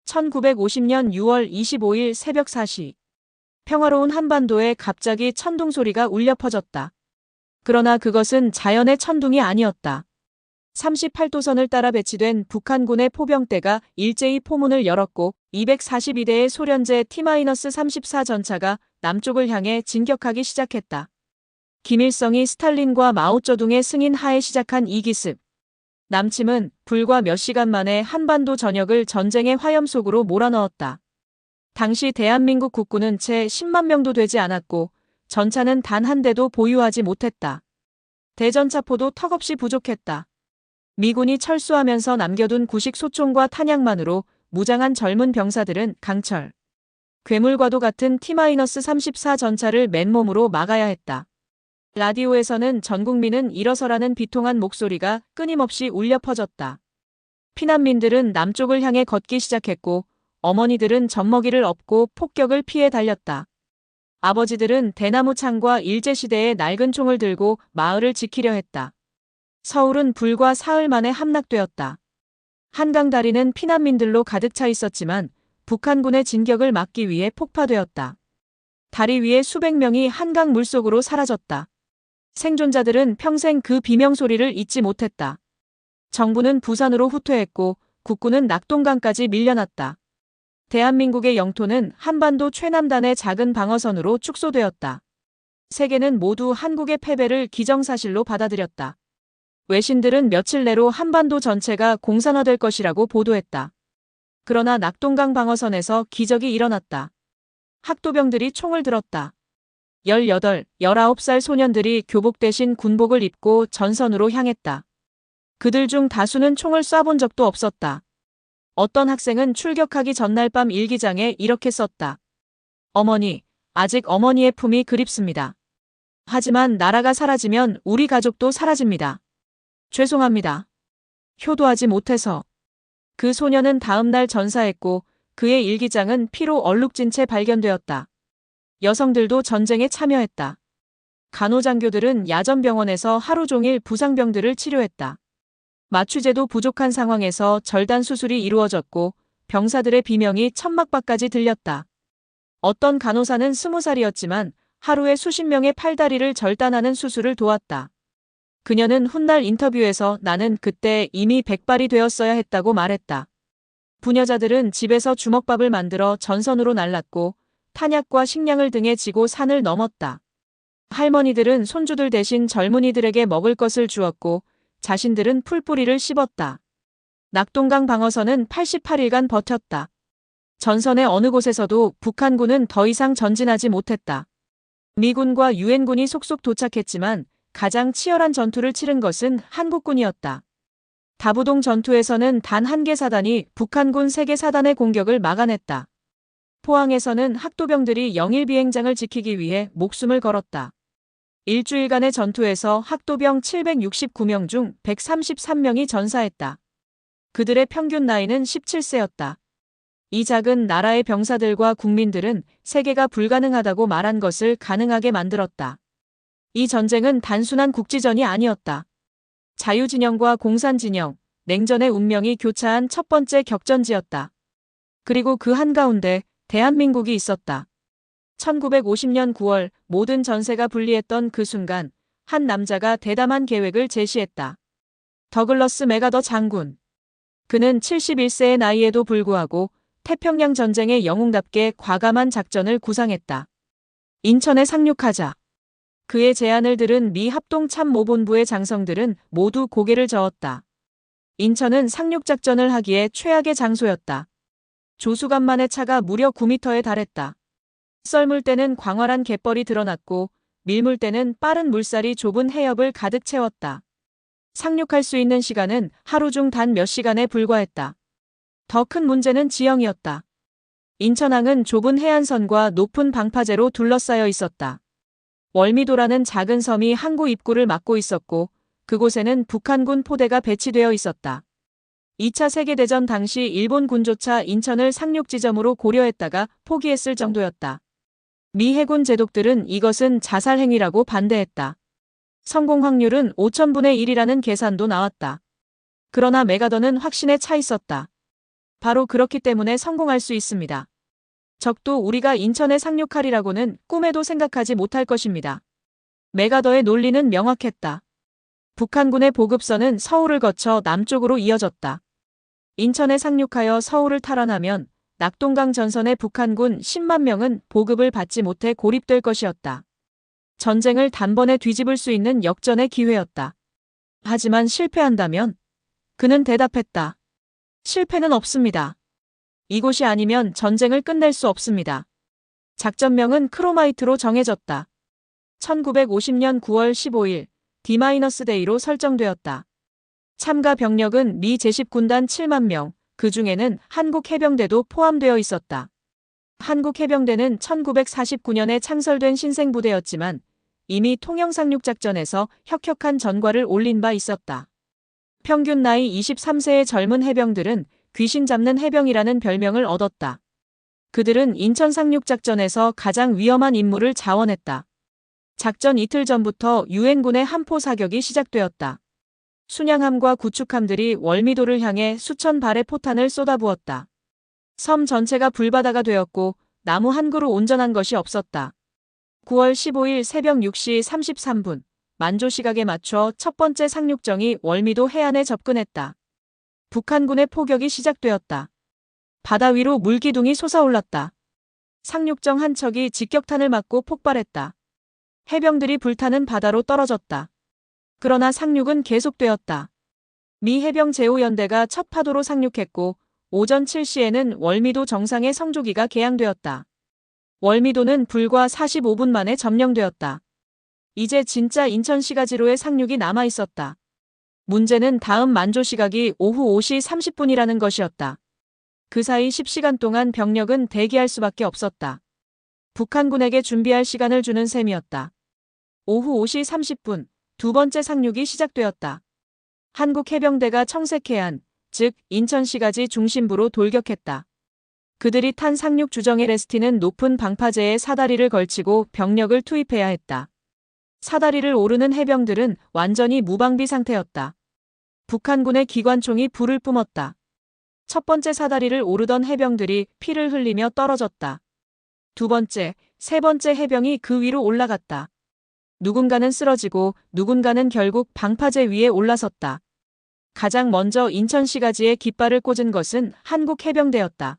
1950년 6월 25일 새벽 4시. 평화로운 한반도에 갑자기 천둥 소리가 울려 퍼졌다. 그러나 그것은 자연의 천둥이 아니었다. 38도선을 따라 배치된 북한군의 포병대가 일제히 포문을 열었고 242대의 소련제 T-34 전차가 남쪽을 향해 진격하기 시작했다. 김일성이 스탈린과 마오쩌둥의 승인 하에 시작한 이 기습. 남침은 불과 몇 시간 만에 한반도 전역을 전쟁의 화염 속으로 몰아넣었다. 당시 대한민국 국군은 채 10만 명도 되지 않았고 전차는 단 한 대도 보유하지 못했다. 대전차포도 턱없이 부족했다. 미군이 철수하면서 남겨둔 구식 소총과 탄약만으로 무장한 젊은 병사들은 강철, 괴물과도 같은 T-34 전차를 맨몸으로 막아야 했다. 라디오에서는 전 국민은 일어서라는 비통한 목소리가 끊임없이 울려 퍼졌다. 피난민들은 남쪽을 향해 걷기 시작했고 어머니들은 젖먹이를 업고 폭격을 피해 달렸다. 아버지들은 대나무 창과 일제시대의 낡은 총을 들고 마을을 지키려 했다. 서울은 불과 사흘 만에 함락되었다. 한강 다리는 피난민들로 가득 차 있었지만 북한군의 진격을 막기 위해 폭파되었다. 다리 위에 수백 명이 한강 물속으로 사라졌다. 생존자들은 평생 그 비명소리를 잊지 못했다. 정부는 부산으로 후퇴했고 국군은 낙동강까지 밀려났다. 대한민국의 영토는 한반도 최남단의 작은 방어선으로 축소되었다. 세계는 모두 한국의 패배를 기정사실로 받아들였다. 외신들은 며칠 내로 한반도 전체가 공산화될 것이라고 보도했다. 그러나 낙동강 방어선에서 기적이 일어났다. 학도병들이 총을 들었다. 18, 19살 소년들이 교복 대신 군복을 입고 전선으로 향했다. 그들 중 다수는 총을 쏴본 적도 없었다. 어떤 학생은 출격하기 전날 밤 일기장에 이렇게 썼다. 어머니, 아직 어머니의 품이 그립습니다. 하지만 나라가 사라지면 우리 가족도 사라집니다. 죄송합니다. 효도하지 못해서. 그 소녀는 다음날 전사했고 그의 일기장은 피로 얼룩진 채 발견되었다. 여성들도 전쟁에 참여했다. 간호장교들은 야전병원에서 하루 종일 부상병들을 치료했다. 마취제도 부족한 상황에서 절단 수술이 이루어졌고 병사들의 비명이 천막밖까지 들렸다. 어떤 간호사는 20살이었지만 하루에 수십 명의 팔다리를 절단하는 수술을 도왔다. 그녀는 훗날 인터뷰에서 나는 그때 이미 백발이 되었어야 했다고 말했다. 부녀자들은 집에서 주먹밥을 만들어 전선으로 날랐고 탄약과 식량을 등에 지고 산을 넘었다. 할머니들은 손주들 대신 젊은이들에게 먹을 것을 주었고 자신들은 풀뿌리를 씹었다. 낙동강 방어선은 88일간 버텼다. 전선의 어느 곳에서도 북한군은 더 이상 전진하지 못했다. 미군과 유엔군이 속속 도착했지만 가장 치열한 전투를 치른 것은 한국군이었다. 다부동 전투에서는 단 한 개 사단이 북한군 3개 사단의 공격을 막아냈다. 포항에서는 학도병들이 영일 비행장을 지키기 위해 목숨을 걸었다. 일주일간의 전투에서 학도병 769명 중 133명이 전사했다. 그들의 평균 나이는 17세였다. 이 작은 나라의 병사들과 국민들은 세계가 불가능하다고 말한 것을 가능하게 만들었다. 이 전쟁은 단순한 국지전이 아니었다. 자유진영과 공산진영, 냉전의 운명이 교차한 첫 번째 격전지였다. 그리고 그 한가운데 대한민국이 있었다. 1950년 9월 모든 전세가 분리했던 그 순간 한 남자가 대담한 계획을 제시했다. 더글러스 맥아더 장군. 그는 71세의 나이에도 불구하고 태평양 전쟁의 영웅답게 과감한 작전을 구상했다. 인천에 상륙하자. 그의 제안을 들은 미 합동참모본부의 장성들은 모두 고개를 저었다. 인천은 상륙작전을 하기에 최악의 장소였다. 조수간만의 차가 무려 9m에 달했다. 썰물 때는 광활한 갯벌이 드러났고 밀물 때는 빠른 물살이 좁은 해협을 가득 채웠다. 상륙할 수 있는 시간은 하루 중 단 몇 시간에 불과했다. 더 큰 문제는 지형이었다. 인천항은 좁은 해안선과 높은 방파제로 둘러싸여 있었다. 월미도라는 작은 섬이 항구 입구를 막고 있었고 그곳에는 북한군 포대가 배치되어 있었다. 2차 세계대전 당시 일본군조차 인천을 상륙지점으로 고려했다가 포기했을 정도였다. 미 해군 제독들은 이것은 자살 행위라고 반대했다. 성공 확률은 5000분의 1이라는 계산도 나왔다. 그러나 맥아더는 확신에 차 있었다. 바로 그렇기 때문에 성공할 수 있습니다. 적도 우리가 인천에 상륙하리라고는 꿈에도 생각하지 못할 것입니다. 메가더의 논리는 명확했다. 북한군의 보급선은 서울을 거쳐 남쪽으로 이어졌다. 인천에 상륙하여 서울을 탈환하면 낙동강 전선의 북한군 10만 명은 보급을 받지 못해 고립될 것이었다. 전쟁을 단번에 뒤집을 수 있는 역전의 기회였다. 하지만 실패한다면? 그는 대답했다. 실패는 없습니다. 이곳이 아니면 전쟁을 끝낼 수 없습니다. 작전명은 크로마이트로 정해졌다. 1950년 9월 15일 D-데이로 설정되었다. 참가 병력은 미 제10군단 7만 명, 그 중에는 한국 해병대도 포함되어 있었다. 한국 해병대는 1949년에 창설된 신생부대였지만 이미 통영상륙작전에서 혁혁한 전과를 올린 바 있었다. 평균 나이 23세의 젊은 해병들은 귀신 잡는 해병이라는 별명을 얻었다. 그들은 인천 상륙작전에서 가장 위험한 임무를 자원했다. 작전 이틀 전부터 유엔군의 함포 사격이 시작되었다. 순양함과 구축함들이 월미도를 향해 수천 발의 포탄을 쏟아부었다. 섬 전체가 불바다가 되었고 나무 한 그루 온전한 것이 없었다. 9월 15일 새벽 6시 33분 만조 시각에 맞춰 첫 번째 상륙정이 월미도 해안에 접근했다. 북한군의 포격이 시작되었다. 바다 위로 물기둥이 솟아올랐다. 상륙정 한 척이 직격탄을 맞고 폭발했다. 해병들이 불타는 바다로 떨어졌다. 그러나 상륙은 계속되었다. 미 해병 제5연대가 첫 파도로 상륙했고 오전 7시에는 월미도 정상에 성조기가 개양되었다. 월미도는 불과 45분 만에 점령되었다. 이제 진짜 인천 시가지로의 상륙이 남아있었다. 문제는 다음 만조 시각이 오후 5시 30분이라는 것이었다. 그 사이 10시간 동안 병력은 대기할 수밖에 없었다. 북한군에게 준비할 시간을 주는 셈이었다. 오후 5시 30분 두 번째 상륙이 시작되었다. 한국 해병대가 청색해안, 즉 인천시가지 중심부로 돌격했다. 그들이 탄 상륙 주정의 레스티는 높은 방파제에 사다리를 걸치고 병력을 투입해야 했다. 사다리를 오르는 해병들은 완전히 무방비 상태였다. 북한군의 기관총이 불을 뿜었다. 첫 번째 사다리를 오르던 해병들이 피를 흘리며 떨어졌다. 두 번째, 세 번째 해병이 그 위로 올라갔다. 누군가는 쓰러지고 누군가는 결국 방파제 위에 올라섰다. 가장 먼저 인천시가지에 깃발을 꽂은 것은 한국 해병대였다.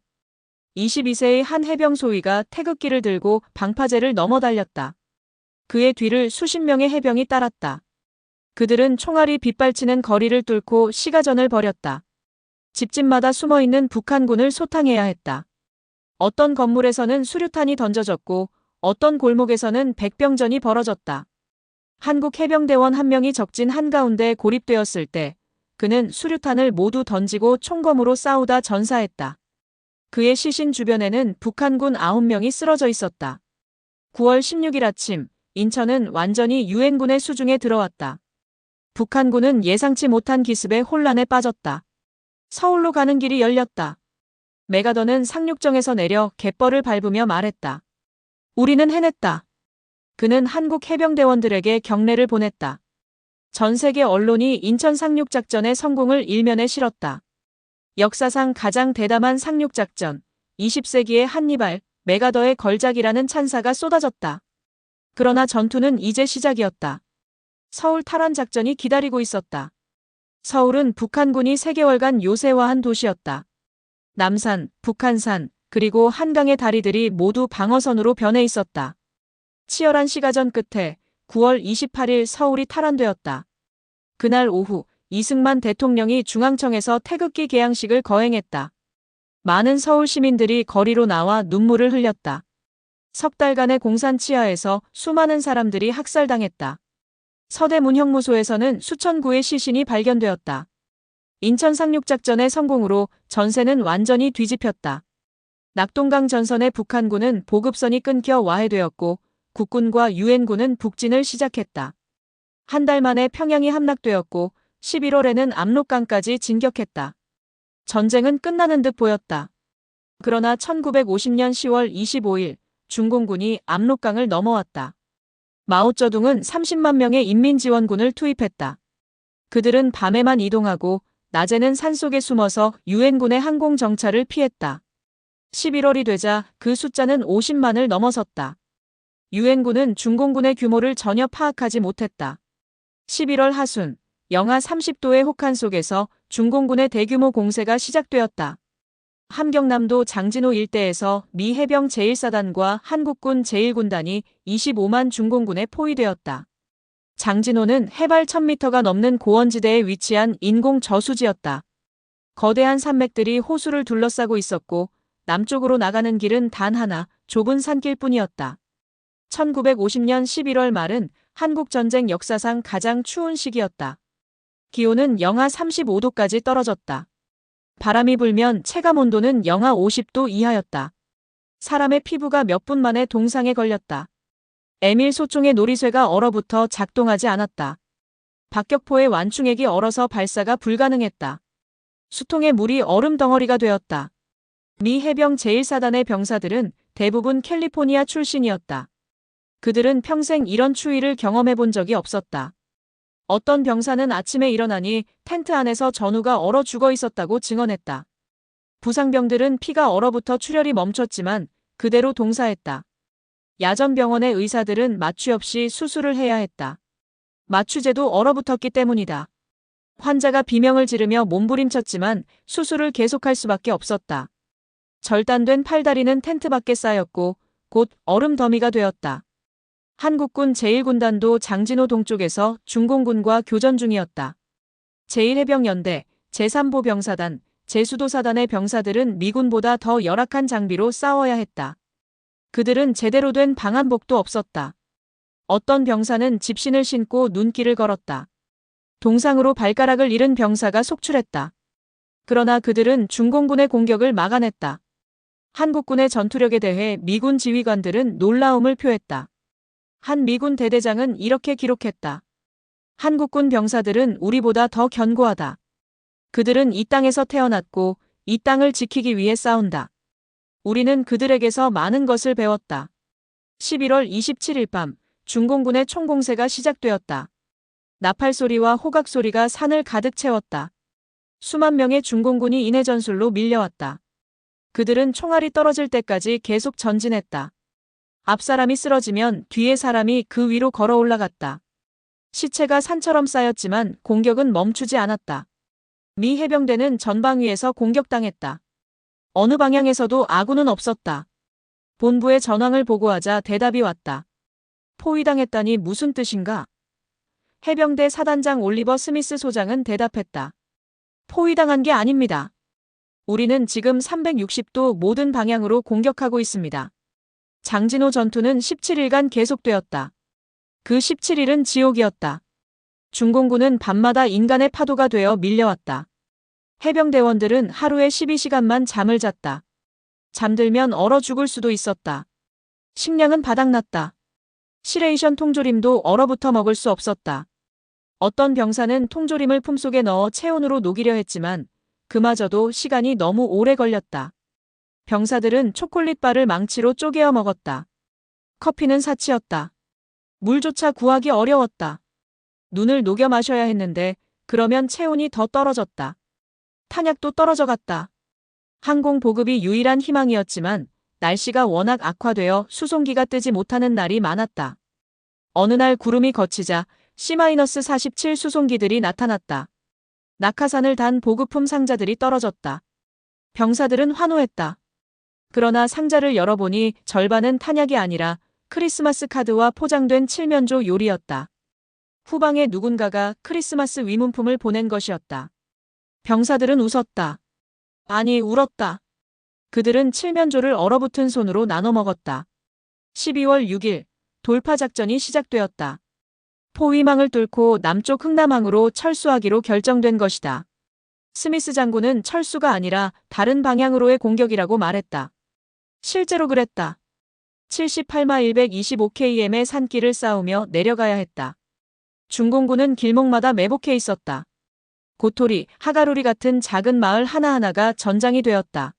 22세의 한 해병 소위가 태극기를 들고 방파제를 넘어 달렸다. 그의 뒤를 수십 명의 해병이 따랐다. 그들은 총알이 빗발치는 거리를 뚫고 시가전을 벌였다. 집집마다 숨어있는 북한군을 소탕해야 했다. 어떤 건물에서는 수류탄이 던져졌고 어떤 골목에서는 백병전이 벌어졌다. 한국 해병대원 한 명이 적진 한가운데 고립되었을 때 그는 수류탄을 모두 던지고 총검으로 싸우다 전사했다. 그의 시신 주변에는 북한군 9명이 쓰러져 있었다. 9월 16일 아침 인천은 완전히 유엔군의 수중에 들어왔다. 북한군은 예상치 못한 기습에 혼란에 빠졌다. 서울로 가는 길이 열렸다. 메가더는 상륙정에서 내려 갯벌을 밟으며 말했다. 우리는 해냈다. 그는 한국 해병대원들에게 경례를 보냈다. 전 세계 언론이 인천 상륙작전의 성공을 일면에 실었다. 역사상 가장 대담한 상륙작전, 20세기의 한니발, 메가더의 걸작이라는 찬사가 쏟아졌다. 그러나 전투는 이제 시작이었다. 서울 탈환 작전이 기다리고 있었다. 서울은 북한군이 3개월간 요새화한 도시였다. 남산, 북한산, 그리고 한강의 다리들이 모두 방어선으로 변해 있었다. 치열한 시가전 끝에 9월 28일 서울이 탈환되었다. 그날 오후 이승만 대통령이 중앙청에서 태극기 개양식을 거행했다. 많은 서울 시민들이 거리로 나와 눈물을 흘렸다. 석 달간의 공산 치하에서 수많은 사람들이 학살당했다. 서대문 형무소에서는 수천 구의 시신이 발견되었다. 인천 상륙작전의 성공으로 전세는 완전히 뒤집혔다. 낙동강 전선의 북한군은 보급선이 끊겨 와해되었고 국군과 유엔군은 북진을 시작했다. 한 달 만에 평양이 함락되었고 11월에는 압록강까지 진격했다. 전쟁은 끝나는 듯 보였다. 그러나 1950년 10월 25일 중공군이 압록강을 넘어왔다. 마오쩌둥은 30만 명의 인민지원군을 투입했다. 그들은 밤에만 이동하고 낮에는 산속에 숨어서 유엔군의 항공 정찰을 피했다. 11월이 되자 그 숫자는 50만을 넘어섰다. 유엔군은 중공군의 규모를 전혀 파악하지 못했다. 11월 하순, 영하 30도의 혹한 속에서 중공군의 대규모 공세가 시작되었다. 함경남도 장진호 일대에서 미 해병 제1사단과 한국군 제1군단이 25만 중공군에 포위되었다. 장진호는 해발 1000m가 넘는 고원지대에 위치한 인공 저수지였다. 거대한 산맥들이 호수를 둘러싸고 있었고 남쪽으로 나가는 길은 단 하나, 좁은 산길뿐이었다. 1950년 11월 말은 한국전쟁 역사상 가장 추운 시기였다. 기온은 영하 35도까지 떨어졌다. 바람이 불면 체감온도는 영하 50도 이하였다. 사람의 피부가 몇 분 만에 동상에 걸렸다. 에밀 소총의 놀이쇠가 얼어붙어 작동하지 않았다. 박격포의 완충액이 얼어서 발사가 불가능했다. 수통의 물이 얼음 덩어리가 되었다. 미 해병 제1사단의 병사들은 대부분 캘리포니아 출신이었다. 그들은 평생 이런 추위를 경험해 본 적이 없었다. 어떤 병사는 아침에 일어나니 텐트 안에서 전우가 얼어 죽어 있었다고 증언했다. 부상병들은 피가 얼어붙어 출혈이 멈췄지만 그대로 동사했다. 야전병원의 의사들은 마취 없이 수술을 해야 했다. 마취제도 얼어붙었기 때문이다. 환자가 비명을 지르며 몸부림쳤지만 수술을 계속할 수밖에 없었다. 절단된 팔다리는 텐트 밖에 쌓였고 곧 얼음 더미가 되었다. 한국군 제1군단도 장진호 동쪽에서 중공군과 교전 중이었다. 제1해병연대, 제3보병사단, 제수도사단의 병사들은 미군보다 더 열악한 장비로 싸워야 했다. 그들은 제대로 된 방한복도 없었다. 어떤 병사는 집신을 신고 눈길을 걸었다. 동상으로 발가락을 잃은 병사가 속출했다. 그러나 그들은 중공군의 공격을 막아냈다. 한국군의 전투력에 대해 미군 지휘관들은 놀라움을 표했다. 한 미군 대대장은 이렇게 기록했다. 한국군 병사들은 우리보다 더 견고하다. 그들은 이 땅에서 태어났고 이 땅을 지키기 위해 싸운다. 우리는 그들에게서 많은 것을 배웠다. 11월 27일 밤 중공군의 총공세가 시작되었다. 나팔 소리와 호각 소리가 산을 가득 채웠다. 수만 명의 중공군이 인해 전술로 밀려왔다. 그들은 총알이 떨어질 때까지 계속 전진했다. 앞 사람이 쓰러지면 뒤에 사람이 그 위로 걸어 올라갔다. 시체가 산처럼 쌓였지만 공격은 멈추지 않았다. 미 해병대는 전방위에서 공격당했다. 어느 방향에서도 아군은 없었다. 본부에 전황을 보고하자 대답이 왔다. 포위당했다니 무슨 뜻인가? 해병대 사단장 올리버 스미스 소장은 대답했다. 포위당한 게 아닙니다. 우리는 지금 360도 모든 방향으로 공격하고 있습니다. 장진호 전투는 17일간 계속되었다. 그 17일은 지옥이었다. 중공군은 밤마다 인간의 파도가 되어 밀려왔다. 해병대원들은 하루에 12시간만 잠을 잤다. 잠들면 얼어 죽을 수도 있었다. 식량은 바닥났다. 시레이션 통조림도 얼어붙어 먹을 수 없었다. 어떤 병사는 통조림을 품속에 넣어 체온으로 녹이려 했지만 그마저도 시간이 너무 오래 걸렸다. 병사들은 초콜릿바를 망치로 쪼개어 먹었다. 커피는 사치였다. 물조차 구하기 어려웠다. 눈을 녹여 마셔야 했는데 그러면 체온이 더 떨어졌다. 탄약도 떨어져 갔다. 항공 보급이 유일한 희망이었지만 날씨가 워낙 악화되어 수송기가 뜨지 못하는 날이 많았다. 어느 날 구름이 걷히자 C-47 수송기들이 나타났다. 낙하산을 단 보급품 상자들이 떨어졌다. 병사들은 환호했다. 그러나 상자를 열어보니 절반은 탄약이 아니라 크리스마스 카드와 포장된 칠면조 요리였다. 후방에 누군가가 크리스마스 위문품을 보낸 것이었다. 병사들은 웃었다. 아니, 울었다. 그들은 칠면조를 얼어붙은 손으로 나눠 먹었다. 12월 6일 돌파작전이 시작되었다. 포위망을 뚫고 남쪽 흥남항으로 철수하기로 결정된 것이다. 스미스 장군은 철수가 아니라 다른 방향으로의 공격이라고 말했다. 실제로 그랬다. 78마 125km의 산길을 쌓으며 내려가야 했다. 중공군은 길목마다 매복해 있었다. 고토리, 하가루리 같은 작은 마을 하나하나가 전장이 되었다.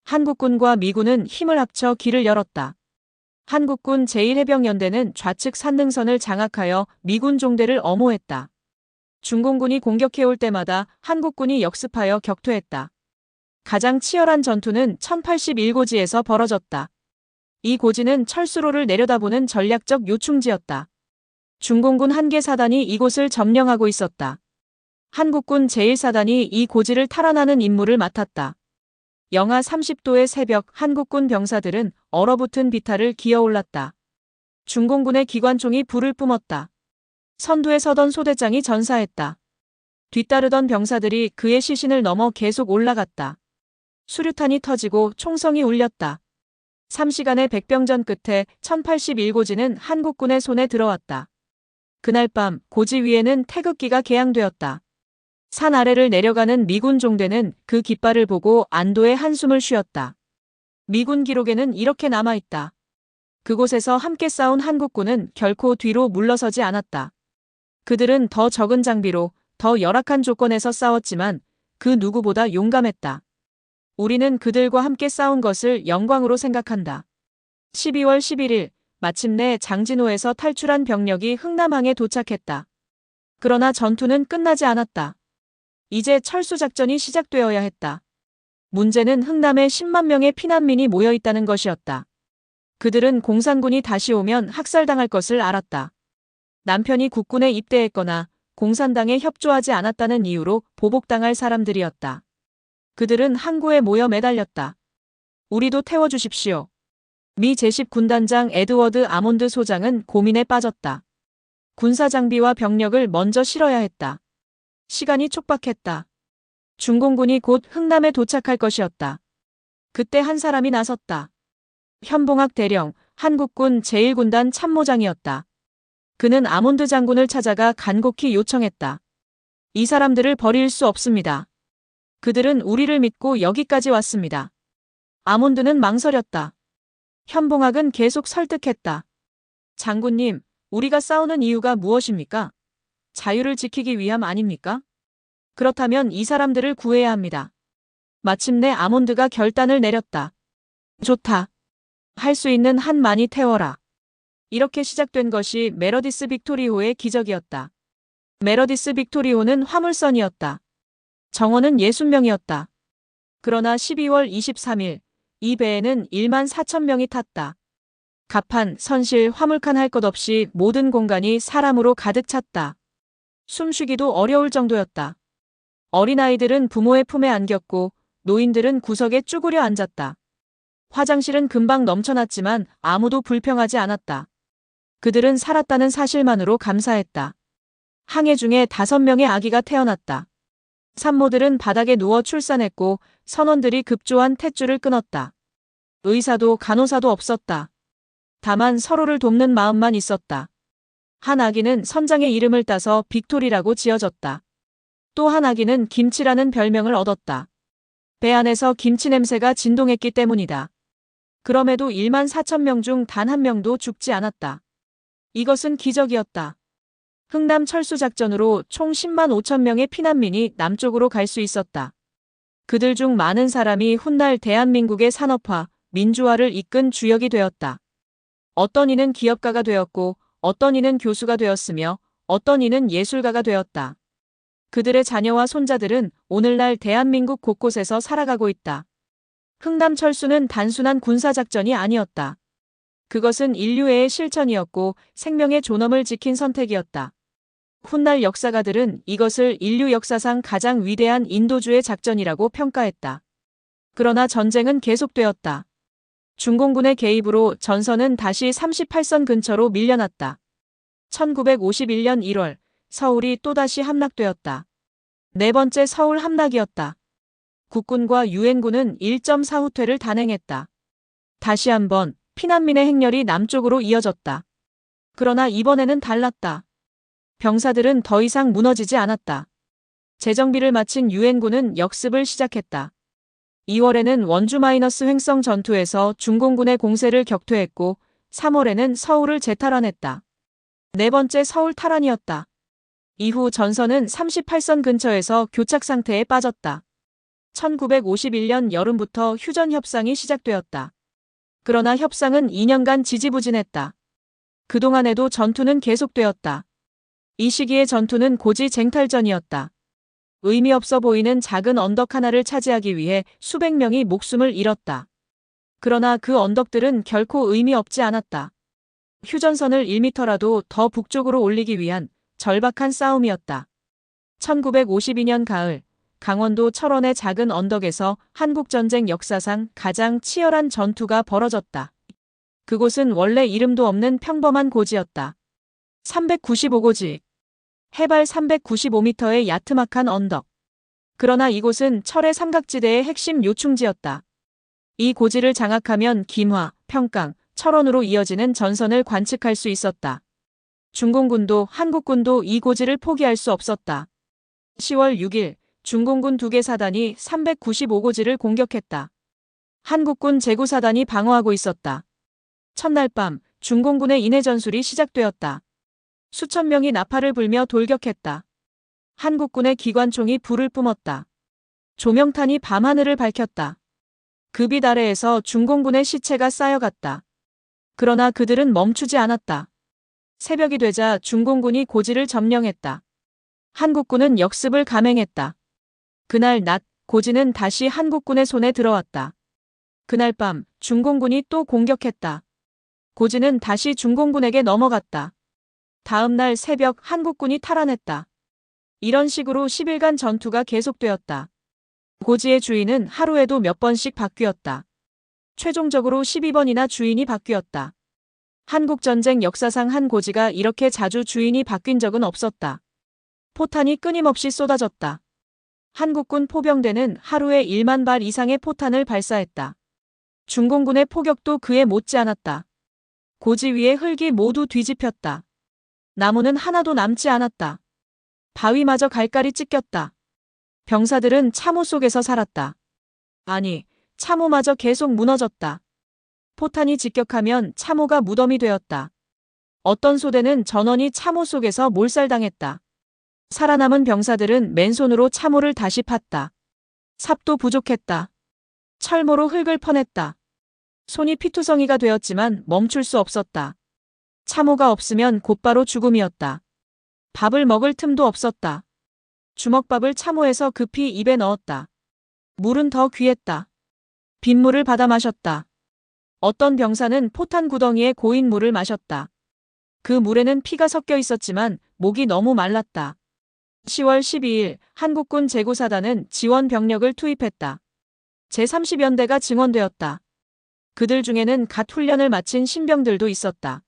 한국군과 미군은 힘을 합쳐 길을 열었다. 한국군 제1해병연대는 좌측 산능선을 장악하여 미군 종대를 엄호했다. 중공군이 공격해올 때마다 한국군이 역습하여 격퇴했다. 가장 치열한 전투는 1081고지에서 벌어졌다. 이 고지는 철수로를 내려다보는 전략적 요충지였다. 중공군 한 개 사단이 이곳을 점령하고 있었다. 한국군 제1사단이 이 고지를 탈환하는 임무를 맡았다. 영하 30도의 새벽 한국군 병사들은 얼어붙은 비탈을 기어올랐다. 중공군의 기관총이 불을 뿜었다. 선두에 서던 소대장이 전사했다. 뒤따르던 병사들이 그의 시신을 넘어 계속 올라갔다. 수류탄이 터지고 총성이 울렸다. 3시간의 백병전 끝에 1081고지는 한국군의 손에 들어왔다. 그날 밤 고지 위에는 태극기가 개양되었다. 산 아래를 내려가는 미군 종대는 그 깃발을 보고 안도의 한숨을 쉬었다. 미군 기록에는 이렇게 남아있다. 그곳에서 함께 싸운 한국군은 결코 뒤로 물러서지 않았다. 그들은 더 적은 장비로 더 열악한 조건에서 싸웠지만 그 누구보다 용감했다. 우리는 그들과 함께 싸운 것을 영광으로 생각한다. 12월 11일 마침내 장진호에서 탈출한 병력이 흥남항에 도착했다. 그러나 전투는 끝나지 않았다. 이제 철수작전이 시작되어야 했다. 문제는 흥남에 10만 명의 피난민이 모여 있다는 것이었다. 그들은 공산군이 다시 오면 학살당할 것을 알았다. 남편이 국군에 입대했거나 공산당에 협조하지 않았다는 이유로 보복당할 사람들이었다. 그들은 항구에 모여 매달렸다. 우리도 태워주십시오. 미 제10군단장 에드워드 아몬드 소장은 고민에 빠졌다. 군사장비와 병력을 먼저 실어야 했다. 시간이 촉박했다. 중공군이 곧 흥남에 도착할 것이었다. 그때 한 사람이 나섰다. 현봉학 대령, 한국군 제1군단 참모장이었다. 그는 아몬드 장군을 찾아가 간곡히 요청했다. 이 사람들을 버릴 수 없습니다. 그들은 우리를 믿고 여기까지 왔습니다. 아몬드는 망설였다. 현봉학은 계속 설득했다. 장군님, 우리가 싸우는 이유가 무엇입니까? 자유를 지키기 위함 아닙니까? 그렇다면 이 사람들을 구해야 합니다. 마침내 아몬드가 결단을 내렸다. 좋다. 할 수 있는 한 많이 태워라. 이렇게 시작된 것이 메러디스 빅토리호의 기적이었다. 메러디스 빅토리호는 화물선이었다. 정원은 60명이었다. 그러나 12월 23일 이 배에는 1만 4천 명이 탔다. 갑판, 선실, 화물칸 할 것 없이 모든 공간이 사람으로 가득 찼다. 숨쉬기도 어려울 정도였다. 어린아이들은 부모의 품에 안겼고 노인들은 구석에 쭈그려 앉았다. 화장실은 금방 넘쳐났지만 아무도 불평하지 않았다. 그들은 살았다는 사실만으로 감사했다. 항해 중에 5명의 아기가 태어났다. 산모들은 바닥에 누워 출산했고 선원들이 급조한 탯줄을 끊었다. 의사도 간호사도 없었다. 다만 서로를 돕는 마음만 있었다. 한 아기는 선장의 이름을 따서 빅토리라고 지어졌다. 또 한 아기는 김치라는 별명을 얻었다. 배 안에서 김치 냄새가 진동했기 때문이다. 그럼에도 1만 4천 명 중 단 한 명도 죽지 않았다. 이것은 기적이었다. 흥남 철수작전으로 총 10만 5천 명의 피난민이 남쪽으로 갈 수 있었다. 그들 중 많은 사람이 훗날 대한민국의 산업화, 민주화를 이끈 주역이 되었다. 어떤 이는 기업가가 되었고 어떤 이는 교수가 되었으며 어떤 이는 예술가가 되었다. 그들의 자녀와 손자들은 오늘날 대한민국 곳곳에서 살아가고 있다. 흥남 철수는 단순한 군사작전이 아니었다. 그것은 인류애의 실천이었고 생명의 존엄을 지킨 선택이었다. 훗날 역사가들은 이것을 인류 역사상 가장 위대한 인도주의 작전이라고 평가했다. 그러나 전쟁은 계속되었다. 중공군의 개입으로 전선은 다시 38선 근처로 밀려났다. 1951년 1월 서울이 또다시 함락되었다. 네 번째 서울 함락이었다. 국군과 유엔군은 1.4후퇴를 단행했다. 다시 한번 피난민의 행렬이 남쪽으로 이어졌다. 그러나 이번에는 달랐다. 병사들은 더 이상 무너지지 않았다. 재정비를 마친 유엔군은 역습을 시작했다. 2월에는 원주 마이너스 횡성 전투에서 중공군의 공세를 격퇴했고 3월에는 서울을 재탈환했다. 네 번째 서울 탈환이었다. 이후 전선은 38선 근처에서 교착 상태에 빠졌다. 1951년 여름부터 휴전 협상이 시작되었다. 그러나 협상은 2년간 지지부진했다. 그동안에도 전투는 계속되었다. 이 시기의 전투는 고지 쟁탈전이었다. 의미 없어 보이는 작은 언덕 하나를 차지하기 위해 수백 명이 목숨을 잃었다. 그러나 그 언덕들은 결코 의미 없지 않았다. 휴전선을 1m라도 더 북쪽으로 올리기 위한 절박한 싸움이었다. 1952년 가을, 강원도 철원의 작은 언덕에서 한국전쟁 역사상 가장 치열한 전투가 벌어졌다. 그곳은 원래 이름도 없는 평범한 고지였다. 395고지. 해발 395m의 야트막한 언덕. 그러나 이곳은 철의 삼각지대의 핵심 요충지였다. 이 고지를 장악하면 김화, 평강, 철원으로 이어지는 전선을 관측할 수 있었다. 중공군도 한국군도 이 고지를 포기할 수 없었다. 10월 6일, 중공군 2개 사단이 395고지를 공격했다. 한국군 제구사단이 방어하고 있었다. 첫날 밤, 중공군의 인해 전술이 시작되었다. 수천 명이 나팔을 불며 돌격했다. 한국군의 기관총이 불을 뿜었다. 조명탄이 밤하늘을 밝혔다. 그 빛 아래에서 중공군의 시체가 쌓여갔다. 그러나 그들은 멈추지 않았다. 새벽이 되자 중공군이 고지를 점령했다. 한국군은 역습을 감행했다. 그날 낮, 고지는 다시 한국군의 손에 들어왔다. 그날 밤, 중공군이 또 공격했다. 고지는 다시 중공군에게 넘어갔다. 다음 날 새벽 한국군이 탈환했다. 이런 식으로 10일간 전투가 계속되었다. 고지의 주인은 하루에도 몇 번씩 바뀌었다. 최종적으로 12번이나 주인이 바뀌었다. 한국전쟁 역사상 한 고지가 이렇게 자주 주인이 바뀐 적은 없었다. 포탄이 끊임없이 쏟아졌다. 한국군 포병대는 하루에 1만 발 이상의 포탄을 발사했다. 중공군의 포격도 그에 못지않았다. 고지 위의 흙이 모두 뒤집혔다. 나무는 하나도 남지 않았다. 바위마저 갈갈이 찢겼다. 병사들은 참호 속에서 살았다. 아니, 참호마저 계속 무너졌다. 포탄이 직격하면 참호가 무덤이 되었다. 어떤 소대는 전원이 참호 속에서 몰살당했다. 살아남은 병사들은 맨손으로 참호를 다시 팠다. 삽도 부족했다. 철모로 흙을 퍼냈다. 손이 피투성이가 되었지만 멈출 수 없었다. 참호가 없으면 곧바로 죽음이었다. 밥을 먹을 틈도 없었다. 주먹밥을 참호에서 급히 입에 넣었다. 물은 더 귀했다. 빗물을 받아 마셨다. 어떤 병사는 포탄 구덩이에 고인 물을 마셨다. 그 물에는 피가 섞여 있었지만 목이 너무 말랐다. 10월 12일 한국군 제구사단은 지원 병력을 투입했다. 제30연대가 증원되었다. 그들 중에는 갓 훈련을 마친 신병들도 있었다.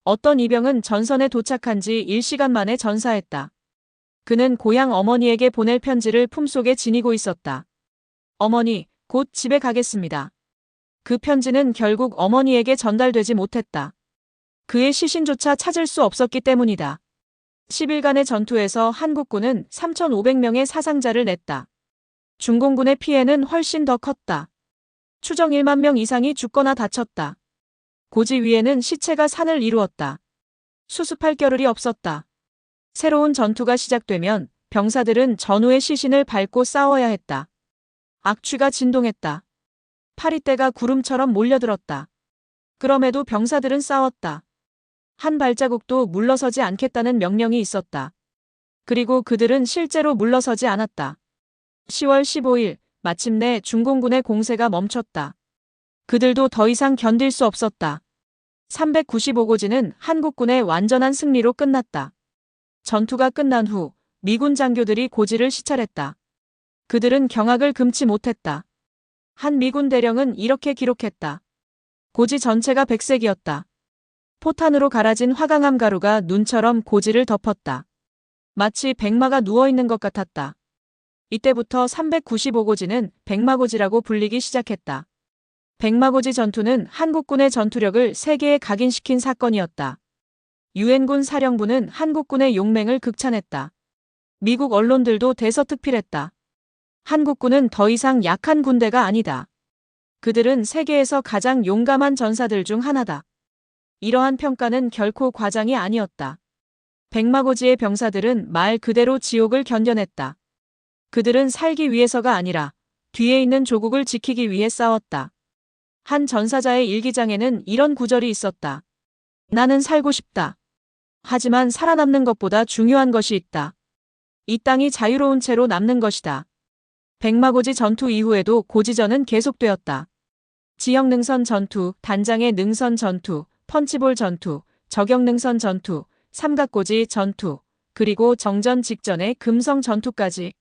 어떤 이병은 전선에 도착한 지 1시간 만에 전사했다. 그는 고향 어머니에게 보낼 편지를 품속에 지니고 있었다. 어머니, 곧 집에 가겠습니다. 그 편지는 결국 어머니에게 전달되지 못했다. 그의 시신조차 찾을 수 없었기 때문이다. 10일간의 전투에서 한국군은 3,500명의 사상자를 냈다. 중공군의 피해는 훨씬 더 컸다. 추정 1만 명 이상이 죽거나 다쳤다. 고지 위에는 시체가 산을 이루었다. 수습할 겨를이 없었다. 새로운 전투가 시작되면 병사들은 전우의 시신을 밟고 싸워야 했다. 악취가 진동했다. 파리떼가 구름처럼 몰려들었다. 그럼에도 병사들은 싸웠다. 한 발자국도 물러서지 않겠다는 명령이 있었다. 그리고 그들은 실제로 물러서지 않았다. 10월 15일, 마침내 중공군의 공세가 멈췄다. 그들도 더 이상 견딜 수 없었다. 395고지는 한국군의 완전한 승리로 끝났다. 전투가 끝난 후 미군 장교들이 고지를 시찰했다. 그들은 경악을 금치 못했다. 한 미군 대령은 이렇게 기록했다. 고지 전체가 백색이었다. 포탄으로 갈아진 화강암 가루가 눈처럼 고지를 덮었다. 마치 백마가 누워있는 것 같았다. 이때부터 395고지는 백마고지라고 불리기 시작했다. 백마고지 전투는 한국군의 전투력을 세계에 각인시킨 사건이었다. 유엔군 사령부는 한국군의 용맹을 극찬했다. 미국 언론들도 대서특필했다. 한국군은 더 이상 약한 군대가 아니다. 그들은 세계에서 가장 용감한 전사들 중 하나다. 이러한 평가는 결코 과장이 아니었다. 백마고지의 병사들은 말 그대로 지옥을 견뎌냈다. 그들은 살기 위해서가 아니라 뒤에 있는 조국을 지키기 위해 싸웠다. 한 전사자의 일기장에는 이런 구절이 있었다. 나는 살고 싶다. 하지만 살아남는 것보다 중요한 것이 있다. 이 땅이 자유로운 채로 남는 것이다. 백마고지 전투 이후에도 고지전은 계속되었다. 지역 능선 전투, 단장의 능선 전투, 펀치볼 전투, 저격 능선 전투, 삼각고지 전투, 그리고 정전 직전의 금성 전투까지.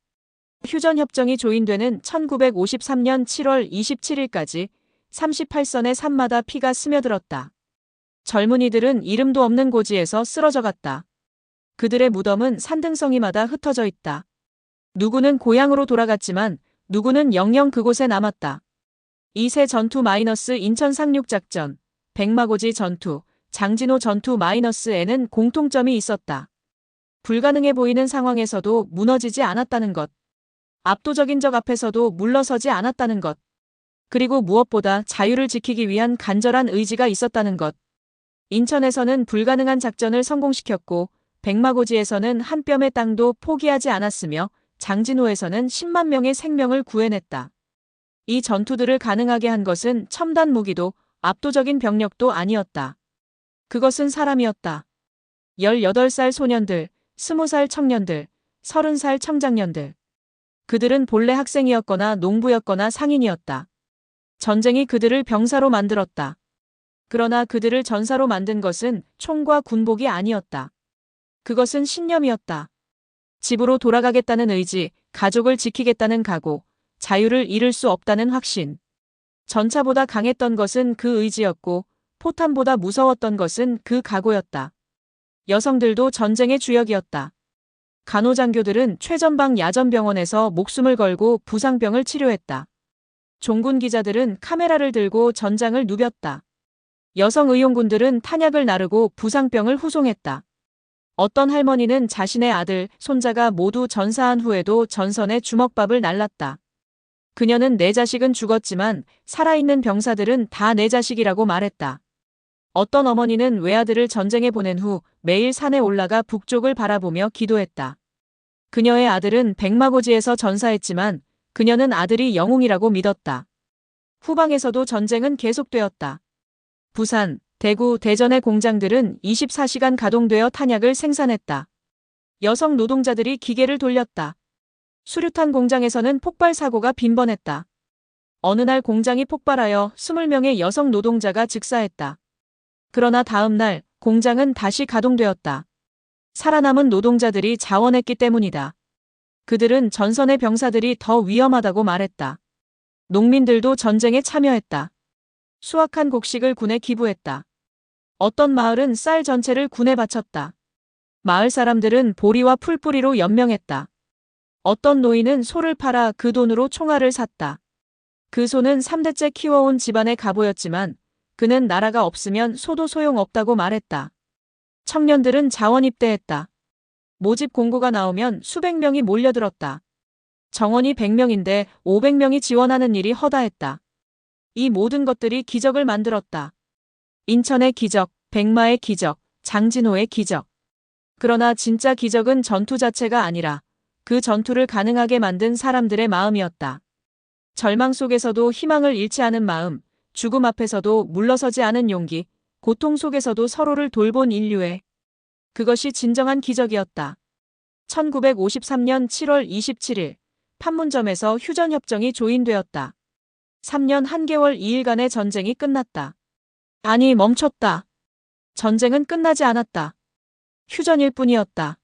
휴전협정이 조인되는 1953년 7월 27일까지 38선의 산마다 피가 스며들었다. 젊은이들은 이름도 없는 고지에서 쓰러져갔다. 그들의 무덤은 산등성이마다 흩어져 있다. 누구는 고향으로 돌아갔지만 누구는 영영 그곳에 남았다. 이세 전투 마이너스 인천 상륙작전, 백마고지 전투, 장진호 전투 마이너스에는 공통점이 있었다. 불가능해 보이는 상황에서도 무너지지 않았다는 것. 압도적인 적 앞에서도 물러서지 않았다는 것. 그리고 무엇보다 자유를 지키기 위한 간절한 의지가 있었다는 것. 인천에서는 불가능한 작전을 성공시켰고 백마고지에서는 한 뼘의 땅도 포기하지 않았으며 장진호에서는 10만 명의 생명을 구해냈다. 이 전투들을 가능하게 한 것은 첨단 무기도 압도적인 병력도 아니었다. 그것은 사람이었다. 18살 소년들, 20살 청년들, 30살 청장년들. 그들은 본래 학생이었거나 농부였거나 상인이었다. 전쟁이 그들을 병사로 만들었다. 그러나 그들을 전사로 만든 것은 총과 군복이 아니었다. 그것은 신념이었다. 집으로 돌아가겠다는 의지, 가족을 지키겠다는 각오, 자유를 잃을 수 없다는 확신. 전차보다 강했던 것은 그 의지였고 포탄보다 무서웠던 것은 그 각오였다. 여성들도 전쟁의 주역이었다. 간호장교들은 최전방 야전병원에서 목숨을 걸고 부상병을 치료했다. 종군 기자들은 카메라를 들고 전장을 누볐다. 여성 의용군들은 탄약을 나르고 부상병을 후송했다. 어떤 할머니는 자신의 아들, 손자가 모두 전사한 후에도 전선에 주먹밥을 날랐다. 그녀는 내 자식은 죽었지만 살아있는 병사들은 다 내 자식이라고 말했다. 어떤 어머니는 외아들을 전쟁에 보낸 후 매일 산에 올라가 북쪽을 바라보며 기도했다. 그녀의 아들은 백마고지에서 전사했지만 그녀는 아들이 영웅이라고 믿었다. 후방에서도 전쟁은 계속되었다. 부산, 대구, 대전의 공장들은 24시간 가동되어 탄약을 생산했다. 여성 노동자들이 기계를 돌렸다. 수류탄 공장에서는 폭발 사고가 빈번했다. 어느 날 공장이 폭발하여 20명의 여성 노동자가 즉사했다. 그러나 다음 날 공장은 다시 가동되었다. 살아남은 노동자들이 자원했기 때문이다. 그들은 전선의 병사들이 더 위험하다고 말했다. 농민들도 전쟁에 참여했다. 수확한 곡식을 군에 기부했다. 어떤 마을은 쌀 전체를 군에 바쳤다. 마을 사람들은 보리와 풀뿌리로 연명했다. 어떤 노인은 소를 팔아 그 돈으로 총알을 샀다. 그 소는 3대째 키워온 집안의 가보였지만 그는 나라가 없으면 소도 소용없다고 말했다. 청년들은 자원 입대했다. 모집 공고가 나오면 수백 명이 몰려들었다. 정원이 100명인데 500명이 지원하는 일이 허다했다. 이 모든 것들이 기적을 만들었다. 인천의 기적, 백마의 기적, 장진호의 기적. 그러나 진짜 기적은 전투 자체가 아니라 그 전투를 가능하게 만든 사람들의 마음이었다. 절망 속에서도 희망을 잃지 않은 마음, 죽음 앞에서도 물러서지 않은 용기, 고통 속에서도 서로를 돌본 인류의 그것이 진정한 기적이었다. 1953년 7월 27일 판문점에서 휴전협정이 조인되었다. 3년 1개월 2일간의 전쟁이 끝났다. 아니, 멈췄다. 전쟁은 끝나지 않았다. 휴전일 뿐이었다.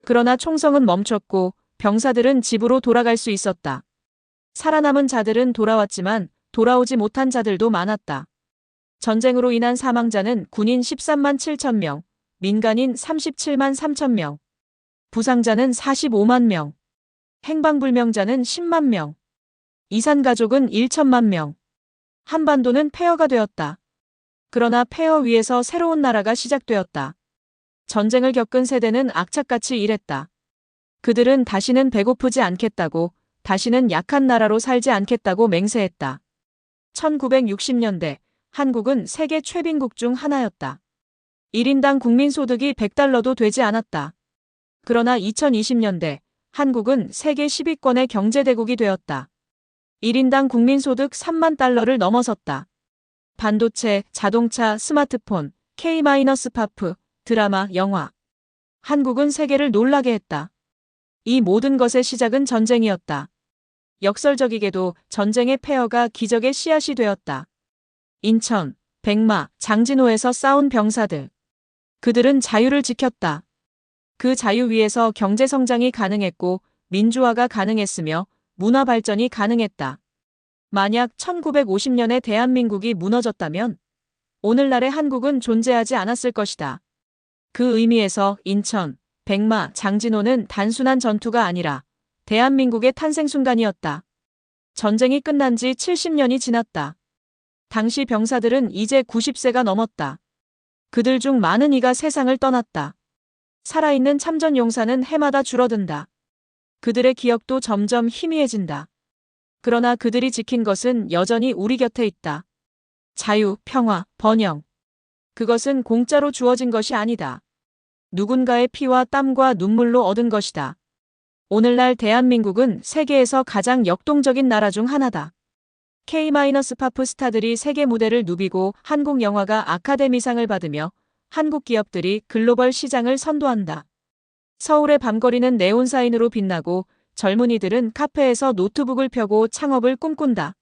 그러나 총성은 멈췄고 병사들은 집으로 돌아갈 수 있었다. 살아남은 자들은 돌아왔지만 돌아오지 못한 자들도 많았다. 전쟁으로 인한 사망자는 군인 13만 7천 명, 민간인 37만 3천 명, 부상자는 45만 명, 행방불명자는 10만 명, 이산가족은 1천만 명. 한반도는 폐허가 되었다. 그러나 폐허 위에서 새로운 나라가 시작되었다. 전쟁을 겪은 세대는 악착같이 일했다. 그들은 다시는 배고프지 않겠다고, 다시는 약한 나라로 살지 않겠다고 맹세했다. 1960년대 한국은 세계 최빈국 중 하나였다. 1인당 국민소득이 100달러도 되지 않았다. 그러나 2020년대 한국은 세계 10위권의 경제대국이 되었다. 1인당 국민소득 3만 달러를 넘어섰다. 반도체, 자동차, 스마트폰, K-파프 드라마, 영화. 한국은 세계를 놀라게 했다. 이 모든 것의 시작은 전쟁이었다. 역설적이게도 전쟁의 폐허가 기적의 씨앗이 되었다. 인천, 백마, 장진호에서 싸운 병사들. 그들은 자유를 지켰다. 그 자유 위에서 경제 성장이 가능했고 민주화가 가능했으며 문화 발전이 가능했다. 만약 1950년에 대한민국이 무너졌다면 오늘날의 한국은 존재하지 않았을 것이다. 그 의미에서 인천, 백마, 장진호는 단순한 전투가 아니라 대한민국의 탄생 순간이었다. 전쟁이 끝난 지 70년이 지났다. 당시 병사들은 이제 90세가 넘었다. 그들 중 많은 이가 세상을 떠났다. 살아있는 참전 용사는 해마다 줄어든다. 그들의 기억도 점점 희미해진다. 그러나 그들이 지킨 것은 여전히 우리 곁에 있다. 자유, 평화, 번영. 그것은 공짜로 주어진 것이 아니다. 누군가의 피와 땀과 눈물로 얻은 것이다. 오늘날 대한민국은 세계에서 가장 역동적인 나라 중 하나다. K-팝 스타들이 세계 무대를 누비고 한국 영화가 아카데미상을 받으며 한국 기업들이 글로벌 시장을 선도한다. 서울의 밤거리는 네온사인으로 빛나고 젊은이들은 카페에서 노트북을 펴고 창업을 꿈꾼다.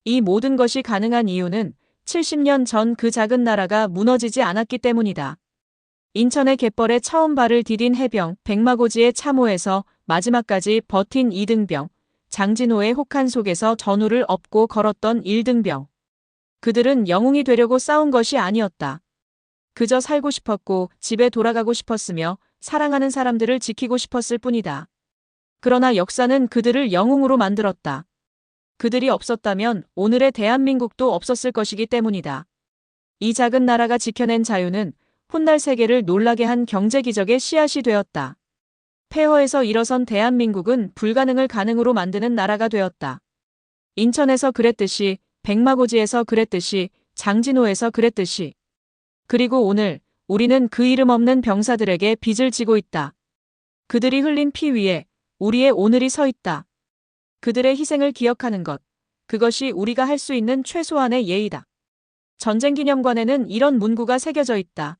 이 모든 것이 가능한 이유는 70년 전 그 작은 나라가 무너지지 않았기 때문이다. 인천의 갯벌에 처음 발을 디딘 해병 백마고지의 참호에서 마지막까지 버틴 이등병, 장진호의 혹한 속에서 전우를 업고 걸었던 일등병. 그들은 영웅이 되려고 싸운 것이 아니었다. 그저 살고 싶었고 집에 돌아가고 싶었으며 사랑하는 사람들을 지키고 싶었을 뿐이다. 그러나 역사는 그들을 영웅으로 만들었다. 그들이 없었다면 오늘의 대한민국도 없었을 것이기 때문이다. 이 작은 나라가 지켜낸 자유는 훗날 세계를 놀라게 한 경제기적의 씨앗이 되었다. 폐허에서 일어선 대한민국은 불가능을 가능으로 만드는 나라가 되었다. 인천에서 그랬듯이, 백마고지에서 그랬듯이, 장진호에서 그랬듯이. 그리고 오늘 우리는 그 이름 없는 병사들에게 빚을 지고 있다. 그들이 흘린 피 위에 우리의 오늘이 서 있다. 그들의 희생을 기억하는 것, 그것이 우리가 할 수 있는 최소한의 예의다. 전쟁기념관에는 이런 문구가 새겨져 있다.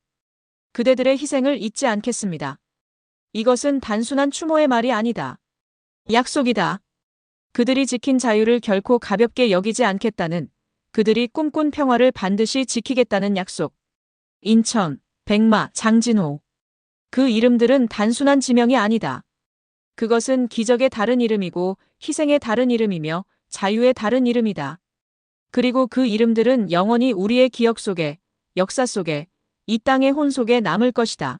그대들의 희생을 잊지 않겠습니다. 이것은 단순한 추모의 말이 아니다. 약속이다. 그들이 지킨 자유를 결코 가볍게 여기지 않겠다는, 그들이 꿈꾼 평화를 반드시 지키겠다는 약속. 인천, 백마, 장진호. 그 이름들은 단순한 지명이 아니다. 그것은 기적의 다른 이름이고 희생의 다른 이름이며 자유의 다른 이름이다. 그리고 그 이름들은 영원히 우리의 기억 속에, 역사 속에, 이 땅의 혼 속에 남을 것이다.